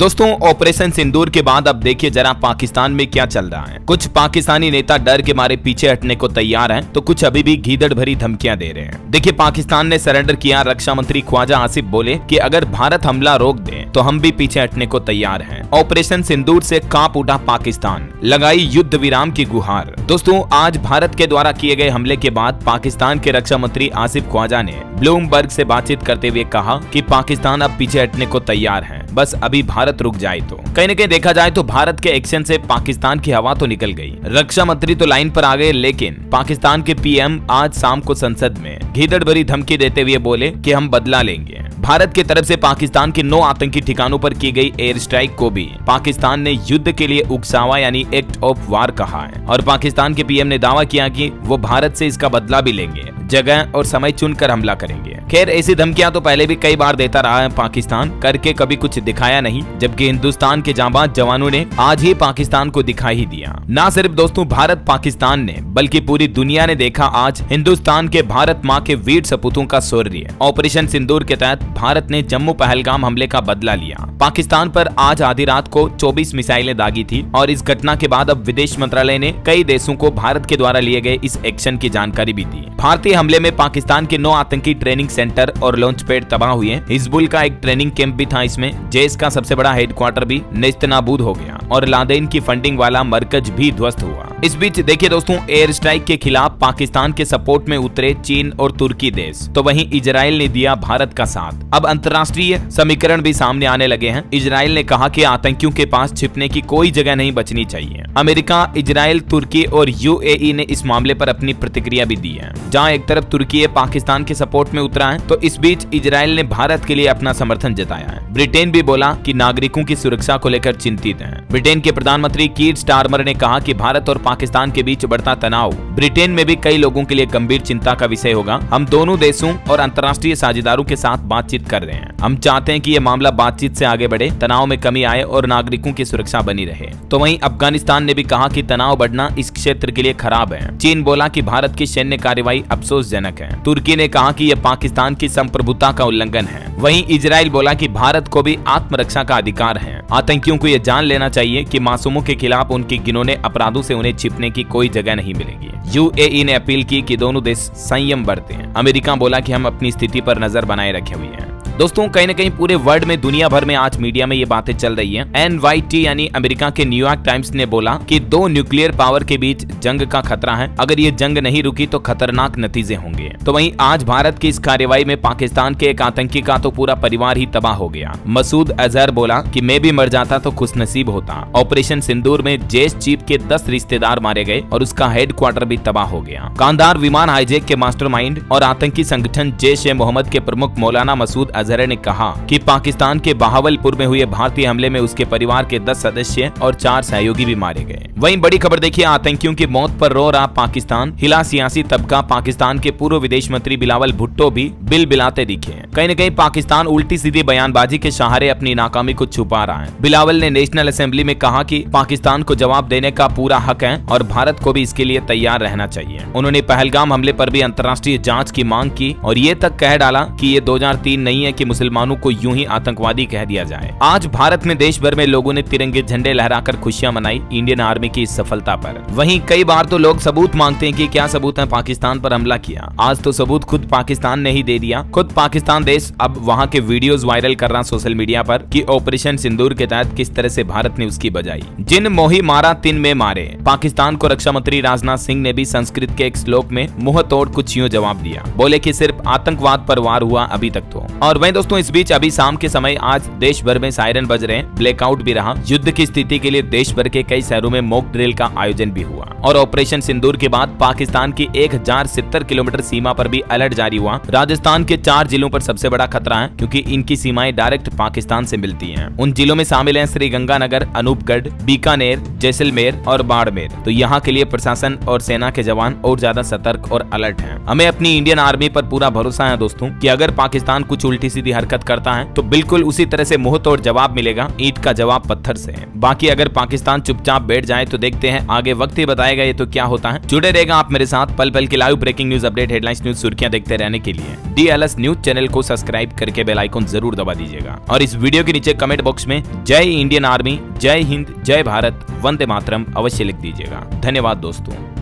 दोस्तों ऑपरेशन सिंदूर के बाद अब देखिए जरा पाकिस्तान में क्या चल रहा है। कुछ पाकिस्तानी नेता डर के मारे पीछे हटने को तैयार हैं, तो कुछ अभी भी गीदड़ भरी धमकियां दे रहे हैं। देखिए पाकिस्तान ने सरेंडर किया। रक्षा मंत्री ख्वाजा आसिफ बोले कि अगर भारत हमला रोक दे तो हम भी पीछे हटने को तैयार हैं। ऑपरेशन सिंदूर से कांप उठा पाकिस्तान, लगाई युद्ध विराम की गुहार। दोस्तों आज भारत के द्वारा किए गए हमले के बाद पाकिस्तान के रक्षा मंत्री आसिफ ख्वाजा ने ब्लूमबर्ग से बातचीत करते हुए कहा कि पाकिस्तान अब पीछे हटने को तैयार है, बस अभी भारत रुक जाए। तो कहीं न कहीं देखा जाए तो भारत के एक्शन से पाकिस्तान की हवा तो निकल गई। रक्षा मंत्री तो लाइन पर आ गए, लेकिन पाकिस्तान के पीएम आज शाम को संसद में गीदड़ भरी धमकी देते हुए बोले कि हम बदला लेंगे। भारत की तरफ से पाकिस्तान के 9 आतंकी ठिकानों पर की गई एयर स्ट्राइक को भी पाकिस्तान ने युद्ध के लिए उकसावा यानी एक्ट ऑफ वार कहा है, और पाकिस्तान के पीएम ने दावा किया कि वो भारत से इसका बदला भी लेंगे, जगह और समय चुनकर हमला करेंगे। खैर ऐसी धमकियां तो पहले भी कई बार देता रहा है पाकिस्तान, करके कभी कुछ दिखाया नहीं, जबकि हिंदुस्तान के जांबाज जवानों ने आज ही पाकिस्तान को दिखा ही दिया। ना सिर्फ दोस्तों भारत पाकिस्तान ने, बल्कि पूरी दुनिया ने देखा आज हिंदुस्तान के भारत माँ के वीर सपूतों का शौर्य। ऑपरेशन सिंदूर के तहत भारत ने जम्मू पहलगाम हमले का बदला लिया। पाकिस्तान पर आज आधी रात को 24 मिसाइलें दागी थी, और इस घटना के बाद अब विदेश मंत्रालय ने कई देशों को भारत के द्वारा लिए गए इस एक्शन की जानकारी भी दी। भारतीय हमले में पाकिस्तान के 9 आतंकी ट्रेनिंग सेंटर और लॉन्च पैड तबाह हुए। हिजबुल का एक ट्रेनिंग कैंप भी था इसमें। जैश का सबसे बड़ा हेडक्वार्टर भी नेस्तनाबूद हो गया, और लादेन की फंडिंग वाला मरकज भी ध्वस्त हुआ। इस बीच देखिए दोस्तों एयर स्ट्राइक के खिलाफ पाकिस्तान के सपोर्ट में उतरे चीन और तुर्की देश, तो वहीं इजराइल ने दिया भारत का साथ। अब अंतर्राष्ट्रीय समीकरण भी सामने आने लगे हैं। इजराइल ने कहा कि आतंकियों के पास छिपने की कोई जगह नहीं बचनी चाहिए। अमेरिका, इजराइल, तुर्की और यूएई ने इस मामले पर अपनी प्रतिक्रिया भी दी है। जहां एक तरफ तुर्की पाकिस्तान के सपोर्ट में उतरा है, तो इस बीच इजराइल ने भारत के लिए अपना समर्थन जताया है। ब्रिटेन भी बोला कि नागरिकों की सुरक्षा को लेकर चिंतित है। ब्रिटेन के प्रधानमंत्री कीर स्टारमर ने कहा कि भारत और पाकिस्तान के बीच बढ़ता तनाव ब्रिटेन में भी कई लोगों के लिए गंभीर चिंता का विषय होगा। हम दोनों देशों और अंतर्राष्ट्रीय साझेदारों के साथ बातचीत कर रहे हैं। हम चाहते हैं कि ये मामला बातचीत से आगे बढ़े, तनाव में कमी आए और नागरिकों की सुरक्षा बनी रहे। तो वहीं अफगानिस्तान ने भी कहा कि तनाव बढ़ना इस क्षेत्र के लिए खराब है। चीन बोला कि भारत की सैन्य कार्रवाई अफसोसजनक है। तुर्की ने कहा कि यह पाकिस्तान की संप्रभुता का उल्लंघन है। वहीं इजराइल बोला कि भारत को भी आत्मरक्षा का अधिकार है। आतंकियों को यह जान लेना चाहिए कि मासूमों के खिलाफ उनके घिनौने अपराधों से उन्हें छिपने की कोई जगह नहीं मिलेगी। यूएई ने अपील की कि दोनों देश संयम बरतें। अमेरिका बोला कि हम अपनी स्थिति पर नजर बनाए रखे हुए हैं। दोस्तों कहीं न कहीं पूरे वर्ल्ड में, दुनिया भर में आज मीडिया में ये बातें चल रही हैं। NYT यानी अमेरिका के न्यूयॉर्क टाइम्स ने बोला कि 2 न्यूक्लियर पावर के बीच जंग का खतरा है। अगर ये जंग नहीं रुकी तो खतरनाक नतीजे होंगे। तो वहीं आज भारत की इस कार्रवाई में पाकिस्तान के एक आतंकी का तो पूरा परिवार ही तबाह हो गया। मसूद अजहर बोला कि मैं भी मर जाता तो खुशनसीब होता। ऑपरेशन सिंदूर में जैश चीफ के 10 रिश्तेदार मारे गए और उसका हेडक्वार्टर भी तबाह हो गया। कांधार विमान हाईजैक के मास्टरमाइंड और आतंकी संगठन जैश-ए-मोहम्मद के प्रमुख मौलाना मसूद अजहर ने कहा कि पाकिस्तान के बहावलपुर में हुए भारतीय हमले में उसके परिवार के 10 सदस्य और 4 सहयोगी भी मारे गए। वहीं बड़ी खबर देखिए, आतंकियों की मौत पर रो रहा पाकिस्तान। हिला सियासी तबका। पाकिस्तान के पूर्व विदेश मंत्री बिलावल भुट्टो भी बिल बिलाते दिखे। कहीं न कहीं पाकिस्तान उल्टी सीधी बयानबाजी के सहारे अपनी नाकामी को छुपा रहा है। बिलावल ने नेशनल असेंबली में कहा कि पाकिस्तान को जवाब देने का पूरा हक है और भारत को भी इसके लिए तैयार रहना चाहिए। उन्होंने पहलगाम हमले पर भी अंतर्राष्ट्रीय जांच की मांग की और ये तक कह डाला कि ये 2003 नहीं है कि मुसलमानों को यूं ही आतंकवादी कह दिया जाए। आज भारत में देश भर में लोगों ने तिरंगे झंडे लहराकर खुशियां मनाई इंडियन आर्मी की इस सफलता पर। वहीं कई बार तो लोग सबूत मांगते हैं कि क्या सबूत है पाकिस्तान पर हमला किया। आज तो सबूत खुद पाकिस्तान ने ही दे दिया। खुद पाकिस्तान देश अब वहां के वीडियोस वायरल कर रहा सोशल मीडिया पर कि ऑपरेशन सिंदूर के तहत किस तरह से भारत ने उसकी बजाई। जिन मोही मारा तिन में मारे। पाकिस्तान को रक्षा मंत्री राजनाथ सिंह ने भी संस्कृत के एक श्लोक में मुंह तोड़ कुछ यूं जवाब दिया। बोले कि सिर्फ आतंकवाद पर वार हुआ अभी तक तो। और वहीं दोस्तों इस बीच अभी शाम के समय आज देश भर में सायरन बज रहे हैं। ब्लैकआउट भी रहा। युद्ध की स्थिति के लिए देश भर के कई शहरों में मॉक ड्रिल का आयोजन भी हुआ। और ऑपरेशन सिंदूर के बाद पाकिस्तान की 1070 किलोमीटर सीमा पर भी अलर्ट जारी हुआ। राजस्थान के 4 जिलों पर सबसे बड़ा खतरा है, क्योंकि इनकी सीमाएं डायरेक्ट पाकिस्तान से मिलती हैं। उन जिलों में शामिल हैं श्रीगंगानगर, अनूपगढ़, बीकानेर, जैसलमेर और बाड़मेर। तो यहाँ के लिए प्रशासन और सेना के जवान और ज्यादा सतर्क और अलर्ट हैं। हमें अपनी इंडियन आर्मी पर पूरा भरोसा है दोस्तों कि अगर पाकिस्तान कुछ उल्टी सीधी हरकत करता है तो बिल्कुल उसी तरह से मुंह तोड़ जवाब मिलेगा। ईंट का जवाब पत्थर से है। बाकी अगर पाकिस्तान चुपचाप बैठ जाए तो देखते हैं आगे वक्त ही बताएगा ये तो क्या होता है। जुड़े रहेगा आप मेरे साथ पल पल की live breaking news update, headlines, news, सुर्खियां देखते रहने के लिए DLS न्यूज चैनल को सब्सक्राइब करके बेल आइकन जरूर दबा दीजिएगा और इस वीडियो के नीचे कमेंट बॉक्स में जय इंडियन आर्मी, जय हिंद, जय भारत, वंदे मातरम अवश्य लिख दीजिएगा। धन्यवाद दोस्तों।